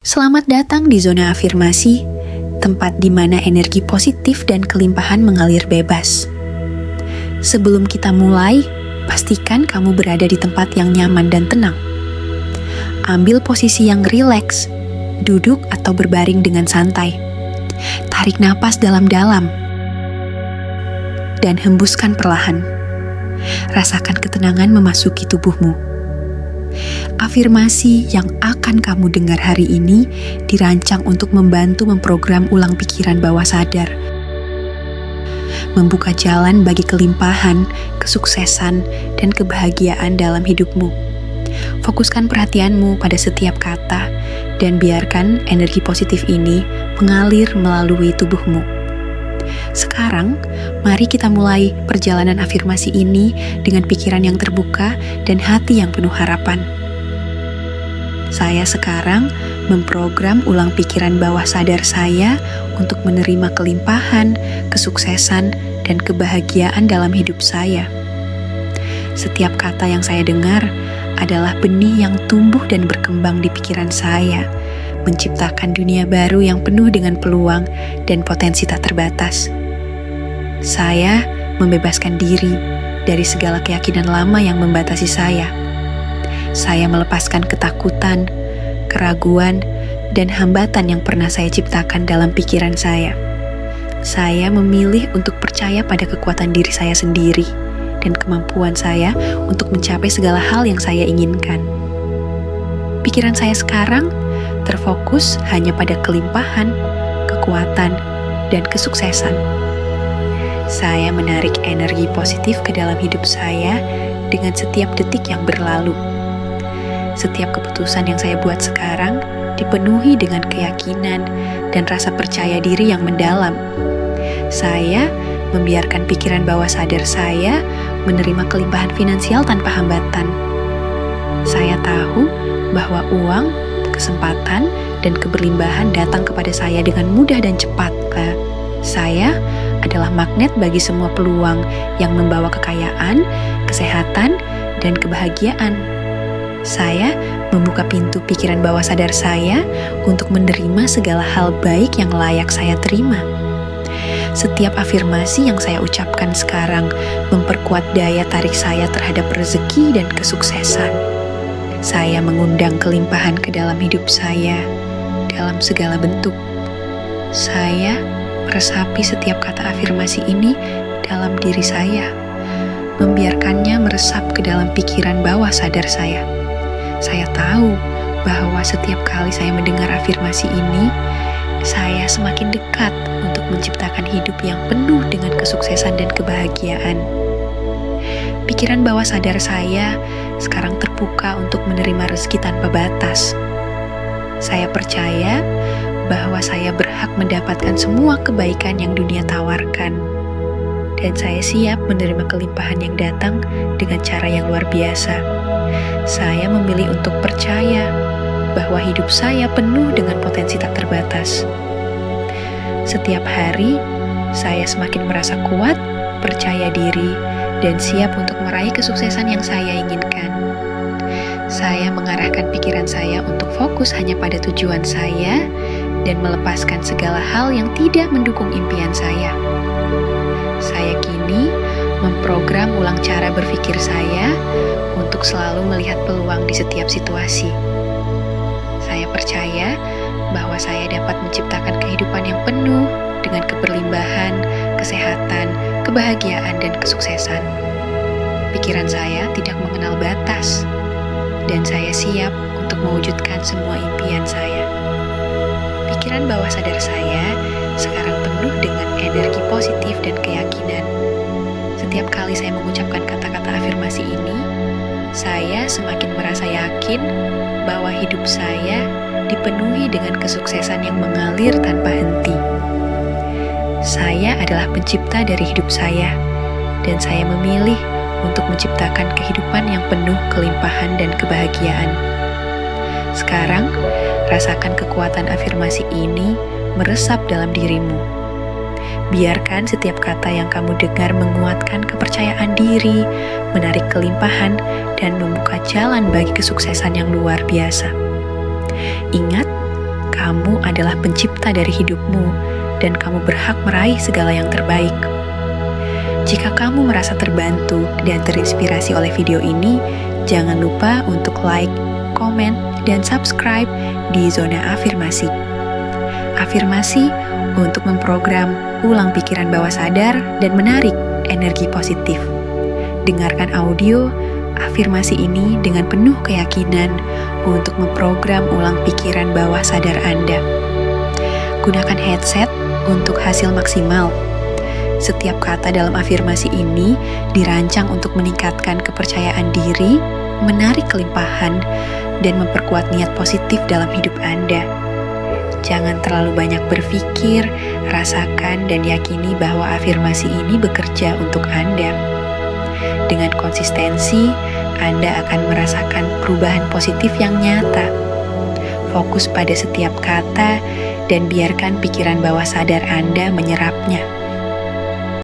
Selamat datang di zona afirmasi, tempat di mana energi positif dan kelimpahan mengalir bebas. Sebelum kita mulai, pastikan kamu berada di tempat yang nyaman dan tenang. Ambil posisi yang rileks, duduk atau berbaring dengan santai. Tarik napas dalam-dalam dan hembuskan perlahan. Rasakan ketenangan memasuki tubuhmu. Afirmasi yang akan kamu dengar hari ini dirancang untuk membantu memprogram ulang pikiran bawah sadar, membuka jalan bagi kelimpahan, kesuksesan, dan kebahagiaan dalam hidupmu. Fokuskan perhatianmu pada setiap kata dan biarkan energi positif ini mengalir melalui tubuhmu. Sekarang, mari kita mulai perjalanan afirmasi ini dengan pikiran yang terbuka dan hati yang penuh harapan. Saya sekarang memprogram ulang pikiran bawah sadar saya untuk menerima kelimpahan, kesuksesan, dan kebahagiaan dalam hidup saya. Setiap kata yang saya dengar adalah benih yang tumbuh dan berkembang di pikiran saya, menciptakan dunia baru yang penuh dengan peluang dan potensi tak terbatas. Saya membebaskan diri dari segala keyakinan lama yang membatasi saya. Saya melepaskan ketakutan, keraguan, dan hambatan yang pernah saya ciptakan dalam pikiran saya. Saya memilih untuk percaya pada kekuatan diri saya sendiri dan kemampuan saya untuk mencapai segala hal yang saya inginkan. Pikiran saya sekarang terfokus hanya pada kelimpahan, kekuatan, dan kesuksesan. Saya menarik energi positif ke dalam hidup saya dengan setiap detik yang berlalu. Setiap keputusan yang saya buat sekarang dipenuhi dengan keyakinan dan rasa percaya diri yang mendalam. Saya membiarkan pikiran bawah sadar saya menerima kelimpahan finansial tanpa hambatan. Saya tahu bahwa uang, kesempatan, dan keberlimpahan datang kepada saya dengan mudah dan cepat. Saya adalah magnet bagi semua peluang yang membawa kekayaan, kesehatan, dan kebahagiaan. Saya membuka pintu pikiran bawah sadar saya untuk menerima segala hal baik yang layak saya terima. Setiap afirmasi yang saya ucapkan sekarang memperkuat daya tarik saya terhadap rezeki dan kesuksesan. Saya mengundang kelimpahan ke dalam hidup saya dalam segala bentuk. Saya meresapi setiap kata afirmasi ini dalam diri saya, membiarkannya meresap ke dalam pikiran bawah sadar saya. Saya tahu bahwa setiap kali saya mendengar afirmasi ini, saya semakin dekat untuk menciptakan hidup yang penuh dengan kesuksesan dan kebahagiaan. Pikiran bawah sadar saya sekarang terbuka untuk menerima rezeki tanpa batas. Saya percaya bahwa saya berhak mendapatkan semua kebaikan yang dunia tawarkan. Dan saya siap menerima kelimpahan yang datang dengan cara yang luar biasa. Saya memilih untuk percaya bahwa hidup saya penuh dengan potensi tak terbatas. Setiap hari, saya semakin merasa kuat, percaya diri, dan siap untuk meraih kesuksesan yang saya inginkan. Saya mengarahkan pikiran saya untuk fokus hanya pada tujuan saya dan melepaskan segala hal yang tidak mendukung impian saya. Saya kini memprogram ulang cara berpikir saya untuk selalu melihat peluang di setiap situasi. Saya percaya bahwa saya dapat menciptakan kehidupan yang penuh dengan keberlimpahan, kesehatan, kebahagiaan, dan kesuksesan. Pikiran saya tidak mengenal batas, dan saya siap untuk mewujudkan semua impian saya. Pikiran bawah sadar saya sekarang penuh dengan energi positif dan keyakinan. Setiap kali saya mengucapkan kata-kata afirmasi ini, saya semakin merasa yakin bahwa hidup saya dipenuhi dengan kesuksesan yang mengalir tanpa henti. Saya adalah pencipta dari hidup saya, dan saya memilih untuk menciptakan kehidupan yang penuh kelimpahan dan kebahagiaan. Sekarang, rasakan kekuatan afirmasi ini meresap dalam dirimu. Biarkan setiap kata yang kamu dengar menguatkan kepercayaan diri, menarik kelimpahan, dan membuka jalan bagi kesuksesan yang luar biasa. Ingat kamu adalah pencipta dari hidupmu dan kamu berhak meraih segala yang terbaik. Jika kamu merasa terbantu dan terinspirasi oleh video ini, jangan lupa untuk like, komen, dan subscribe di Zona Afirmasi. Afirmasi untuk memprogram ulang pikiran bawah sadar dan menarik energi positif. Dengarkan audio afirmasi ini dengan penuh keyakinan untuk memprogram ulang pikiran bawah sadar Anda. Gunakan headset untuk hasil maksimal. Setiap kata dalam afirmasi ini dirancang untuk meningkatkan kepercayaan diri, menarik kelimpahan, dan memperkuat niat positif dalam hidup Anda. Jangan terlalu banyak berpikir, rasakan dan yakini bahwa afirmasi ini bekerja untuk Anda. Dengan konsistensi, Anda akan merasakan perubahan positif yang nyata. Fokus pada setiap kata dan biarkan pikiran bawah sadar Anda menyerapnya.